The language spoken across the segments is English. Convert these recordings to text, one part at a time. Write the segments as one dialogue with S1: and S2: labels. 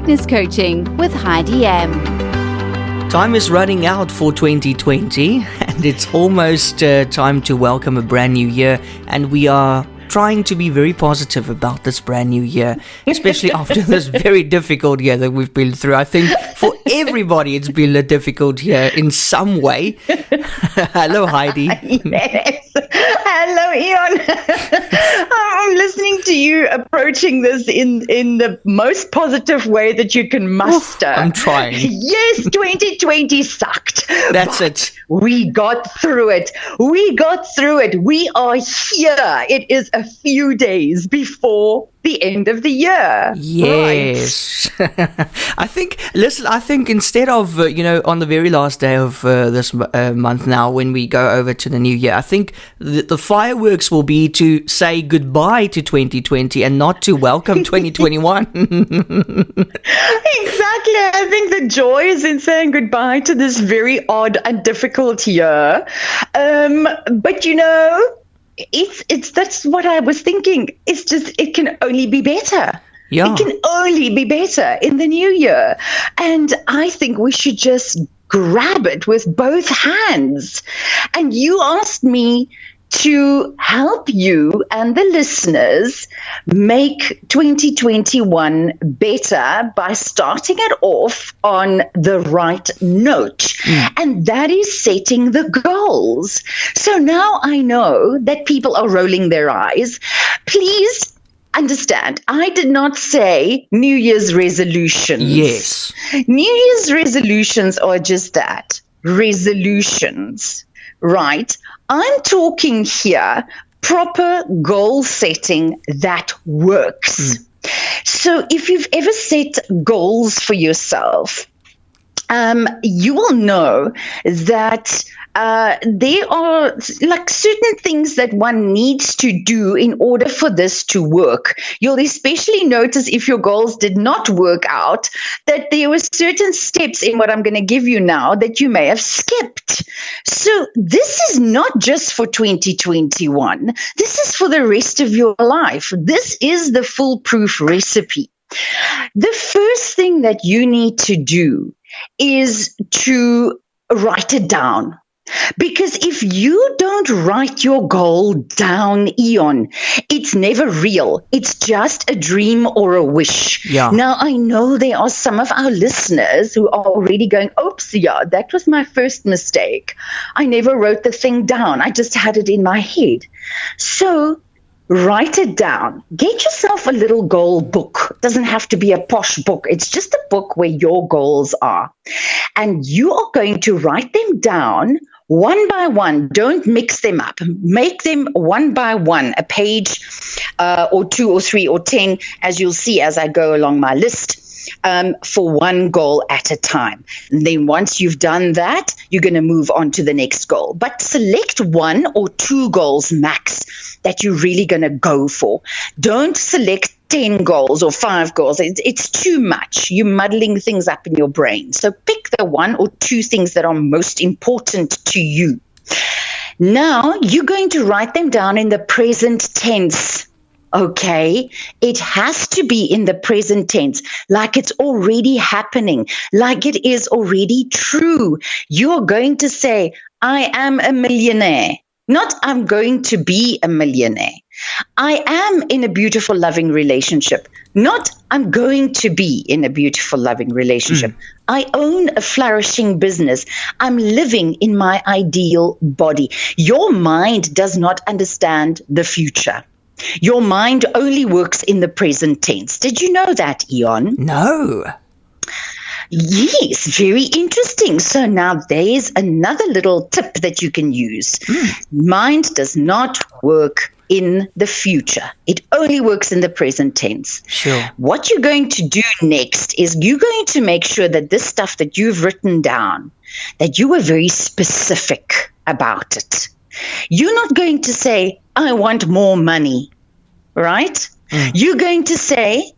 S1: Fitness Coaching with Heidi M.
S2: Time is running out for 2020 and it's almost time to welcome a brand new year, and we are trying to be very positive about this brand new year, especially after this very difficult year that we've been through. I think for everybody it's been a difficult year in some way. Hello, Heidi.
S3: Yes. Hello, Eon. I'm listening to you approaching this in the most positive way that you can muster.
S2: I'm trying.
S3: Yes, 2020 sucked.
S2: That's it.
S3: We got through it. We are here. It is a few days before the end of the year.
S2: Yes. Right. I think instead of, on the very last day of this month now, when we go over to the new year, I think the fireworks will be to say goodbye to 2020 and not to welcome 2021.
S3: Exactly. I think the joy is in saying goodbye to this very odd and difficult year. But that's what I was thinking. It's just, it can only be better.
S2: Yeah.
S3: It can only be better in the new year. And I think we should just grab it with both hands. And you asked me to help you and the listeners make 2021 better by starting it off on the right note. And that is setting the goals. So now I know that people are rolling their eyes. Please understand, I did not say New Year's resolutions.
S2: Yes.
S3: New Year's resolutions are just that, resolutions, right? I'm talking here proper goal setting that works. So if you've ever set goals for yourself, you will know that there are like certain things that one needs to do in order for this to work. You'll especially notice if your goals did not work out that there were certain steps in what I'm going to give you now that you may have skipped. So this is not just for 2021. This is for the rest of your life. This is the foolproof recipe. The first thing that you need to do is to write it down. Because if you don't write your goal down, Eon, it's never real. It's just a dream or a wish.
S2: Yeah.
S3: Now, I know there are some of our listeners who are already going, oops, yeah, that was my first mistake. I never wrote the thing down. I just had it in my head. So write it down. Get yourself a little goal book. It doesn't have to be a posh book. It's just a book where your goals are. And you are going to write them down one by one. Don't mix them up. Make them one by one, a page or 2 or 3 or 10, as you'll see as I go along my list. For one goal at a time. And then once you've done that, you're going to move on to the next goal. But select 1 or 2 goals max that you're really going to go for. Don't select 10 goals or 5 goals. It's too much. You're muddling things up in your brain. So pick the 1 or 2 things that are most important to you. Now you're going to write them down in the present tense. Okay, it has to be in the present tense, like it's already happening, like it is already true. You're going to say, I am a millionaire, not I'm going to be a millionaire. I am in a beautiful, loving relationship, not I'm going to be in a beautiful, loving relationship. I own a flourishing business. I'm living in my ideal body. Your mind does not understand the future. Your mind only works in the present tense. Did you know that, Eon?
S2: No.
S3: Yes, very interesting. So now there's another little tip that you can use. Mind does not work in the future. It only works in the present tense.
S2: Sure.
S3: What you're going to do next is you're going to make sure that this stuff that you've written down, that you were very specific about it. You're not going to say, I want more money, right? You're going to say,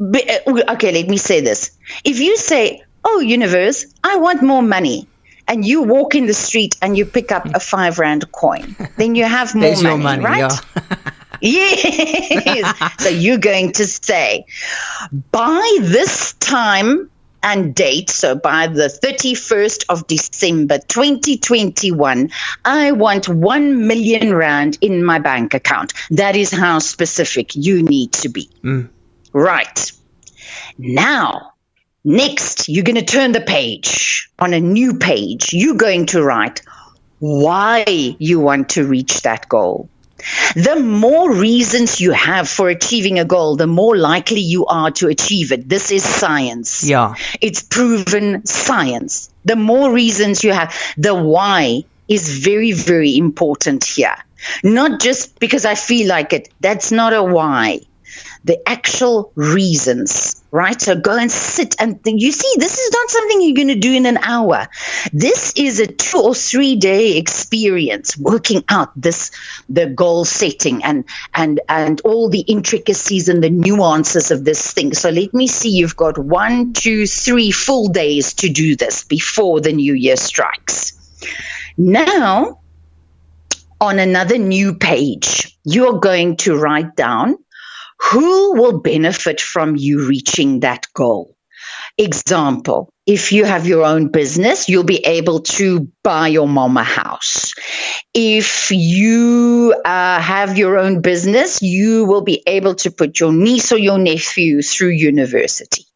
S3: okay, let me say this. If you say, oh, universe, I want more money, and you walk in the street and you pick up a 5 rand coin, then you have more
S2: There's
S3: money,
S2: your money,
S3: right?
S2: yeah.
S3: Yes. So you're going to say, by this time and date, so by the 31st of December 2021, I want 1 million rand in my bank account. That is how specific you need to be. Right. Now, next, you're going to turn the page. On a new page, you're going to write why you want to reach that goal. The more reasons you have for achieving a goal, the more likely you are to achieve it. This is science.
S2: Yeah.
S3: It's proven science. The more reasons you have, the why is very, very important here. Not just because I feel like it. That's not a why. The actual reasons, right? So go and sit and think. You see, this is not something you're going to do in an hour. This is a 2 or 3 day experience working out the goal setting and all the intricacies and the nuances of this thing. So let me see, you've got 1, 2, 3 full days to do this before the new year strikes. Now, on another new page, you're going to write down who will benefit from you reaching that goal. Example, if you have your own business, you'll be able to buy your mom a house. If you have your own business, you will be able to put your niece or your nephew through university.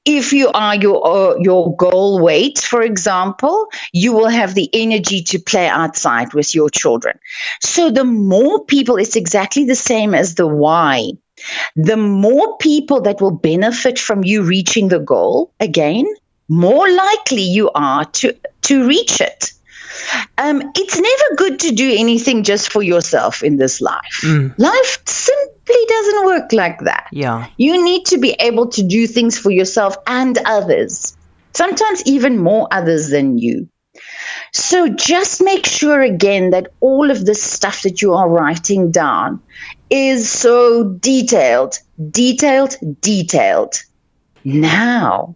S3: If you are your goal weight, for example, you will have the energy to play outside with your children. So the more people, it's exactly the same as the why. The more people that will benefit from you reaching the goal, again, more likely you are to reach it. It's never good to do anything just for yourself in this life. Life simply doesn't work like that.
S2: Yeah.
S3: You need to be able to do things for yourself and others, sometimes even more others than you. So just make sure again that all of this stuff that you are writing down is so detailed. Now,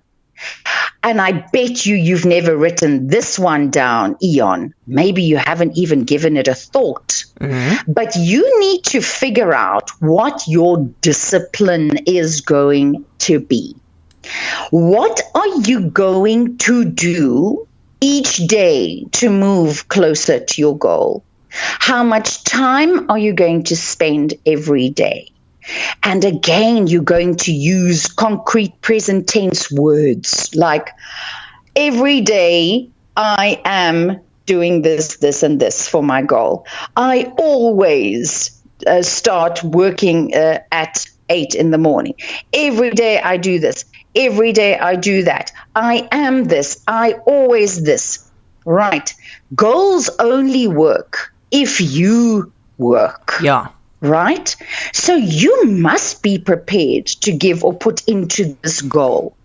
S3: and I bet you've never written this one down, Eon. Maybe you haven't even given it a thought. But you need to figure out what your discipline is going to be. What are you going to do each day to move closer to your goal? How much time are you going to spend every day? And again, you're going to use concrete present tense words like, every day I am doing this, this, and this for my goal. I always start working at 8 in the morning. Every day I do this. Every day I do that. I am this. I always this. Right. Goals only work if you work.
S2: Yeah.
S3: Right? So you must be prepared to give or put into this goal.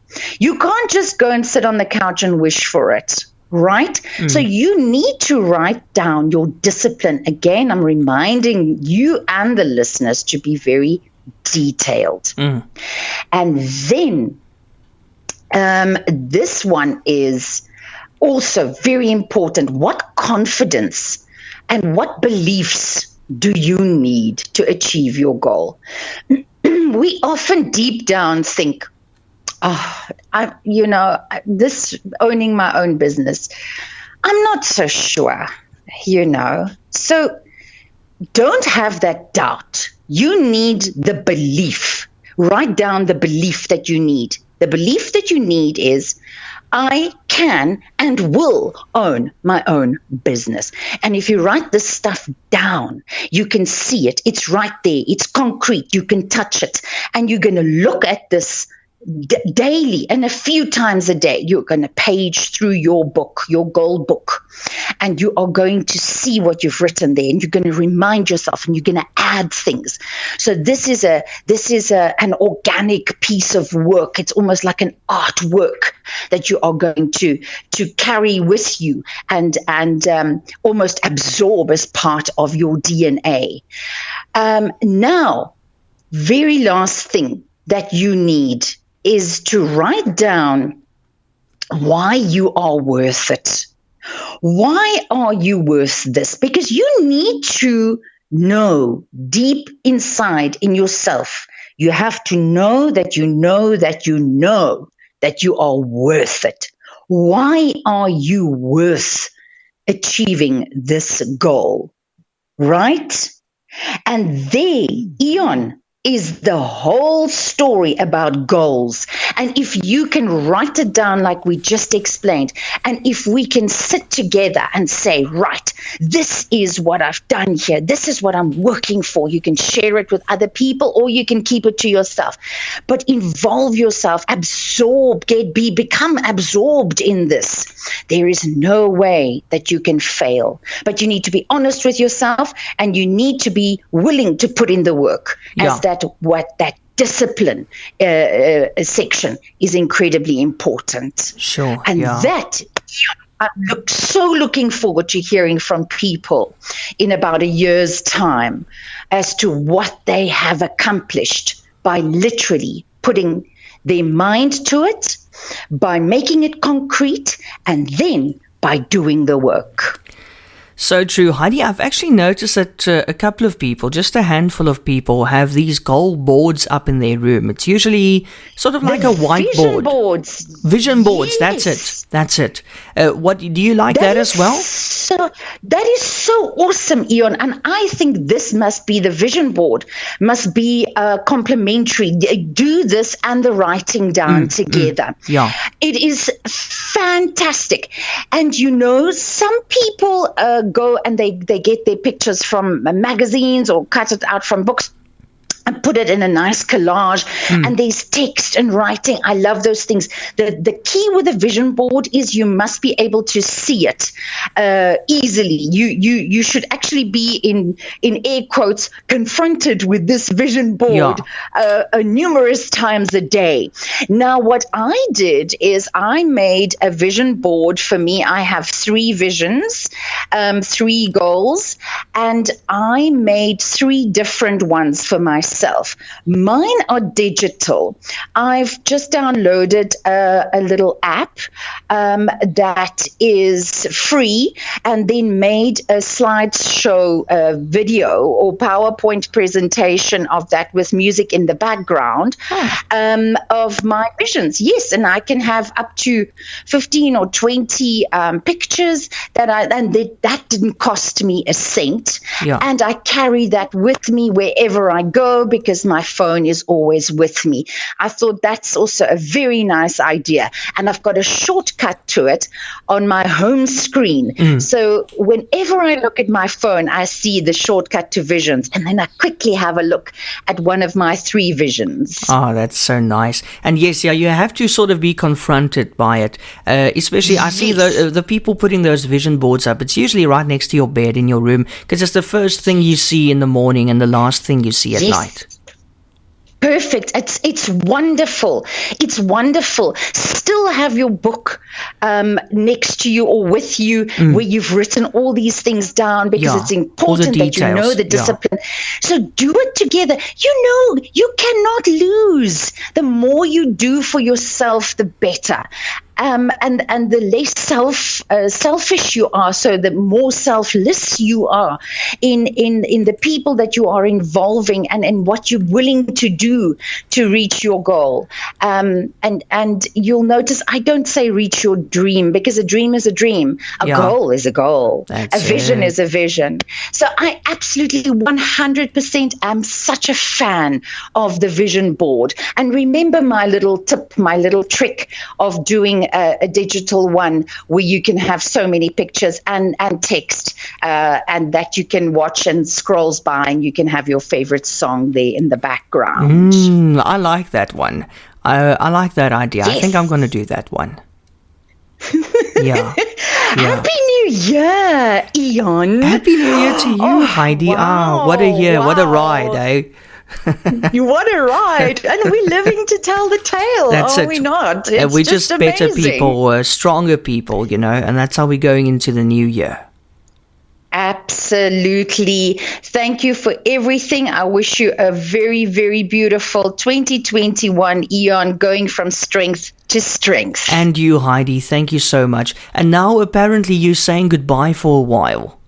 S3: You can't just go and sit on the couch and wish for it. Right? So you need to write down your discipline. Again, I'm reminding you and the listeners to be very detailed. And then this one is also very important. What confidence and what beliefs do you need to achieve your goal? We often deep down think, this owning my own business, I'm not so sure, So don't have that doubt. You need the belief. Write down the belief that you need. The belief that you need is, I can and will own my own business. And if you write this stuff down, you can see it. It's right there. It's concrete. You can touch it. And you're going to look at this daily, and a few times a day. You're going to page through your book, your goal book, and you are going to see what you've written there, and you're going to remind yourself, and you're going to add things. So this is an organic piece of work. It's almost like an artwork that you are going to carry with you and almost absorb as part of your DNA. Now, very last thing that you need is to write down why you are worth it. Why are you worth this? Because you need to know deep inside in yourself, you have to know that you know that you know that you are worth it. Why are you worth achieving this goal? Right? And there, Eon, is the whole story about goals. And if you can write it down like we just explained, and if we can sit together and say, right, this is what I've done here, this is what I'm working for, you can share it with other people or you can keep it to yourself. But involve yourself, become absorbed in this. There is no way that you can fail. But you need to be honest with yourself and you need to be willing to put in the work, as that discipline section is incredibly important.
S2: Sure.
S3: And that I'm so looking forward to hearing from people in about a year's time as to what they have accomplished by literally putting their mind to it, by making it concrete, and then by doing the work.
S2: So true, Heidi. I've actually noticed that a couple of people, just a handful of people, have these goal boards up in their room. It's usually sort of like a whiteboard. Vision boards.
S3: Yes.
S2: That's it. What do you like that as well?
S3: That is so awesome, Eon. And I think this must be the vision board, must be complementary. Do this and the writing down together. It is fantastic. And some people go and they get their pictures from magazines or cut it out from books and put it in a nice collage, and there's text and writing. I love those things. The key with a vision board is you must be able to see it easily. You should actually be in air quotes confronted with this vision board numerous times a day. Now, what I did is I made a vision board for me. I have 3 visions, 3 goals, and I made 3 different ones for myself. Mine are digital. I've just downloaded a little app that is free and then made a slideshow video or PowerPoint presentation of that with music in the background of my visions. Yes, and I can have up to 15 or 20 pictures that didn't cost me a cent. And I carry that with me wherever I go, because my phone is always with me. I thought that's also a very nice idea. And I've got a shortcut to it on my home screen. So whenever I look at my phone, I see the shortcut to visions. And then I quickly have a look at one of my 3 visions.
S2: Oh, that's so nice. And yes, you have to sort of be confronted by it. Especially, I see the people putting those vision boards up. It's usually right next to your bed in your room, because it's the first thing you see in the morning and the last thing you see at night.
S3: Perfect. It's wonderful. It's wonderful. Still have your book next to you or with you where you've written all these things down, because it's important that you know the discipline. So do it together. You cannot lose. The more you do for yourself, the better. And the less selfish you are, so the more selfless you are in the people that you are involving and in what you're willing to do to reach your goal. And you'll notice I don't say reach your dream, because a dream is a dream. A goal is a goal. A vision is a vision. So I absolutely 100% am such a fan of the vision board. And remember my little tip, my little trick of doing a digital one where you can have so many pictures and text and that you can watch and scrolls by, and you can have your favorite song there in the background.
S2: I like that one. I like that idea. Yes. I think I'm going to do that one.
S3: Happy New Year, Eon.
S2: Happy New Year to you, Heidi.
S3: Wow,
S2: what a year. What a ride, eh?
S3: What a ride. And we're living to tell the tale.
S2: That's
S3: we not?
S2: It's we're just better
S3: amazing.
S2: people, stronger people, and that's how we're going into the new year.
S3: Absolutely. Thank you for everything. I wish you a very, very beautiful 2021, Eon, going from strength to strength.
S2: And you, Heidi, thank you so much. And now apparently you're saying goodbye for a while.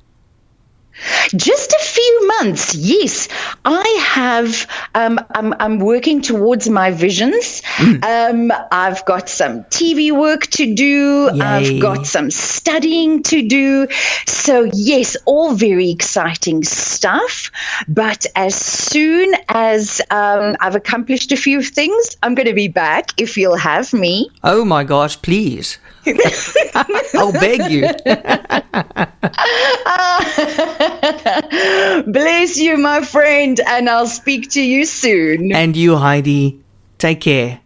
S3: Just a few months, yes. I have. I'm working towards my visions. I've got some TV work to do.
S2: Yay.
S3: I've got some studying to do. So yes, all very exciting stuff. But as soon as I've accomplished a few things, I'm going to be back if you'll have me.
S2: Oh my gosh, please. I'll beg you.
S3: Bless you, my friend, and I'll speak to you soon.
S2: And you, Heidi, take care.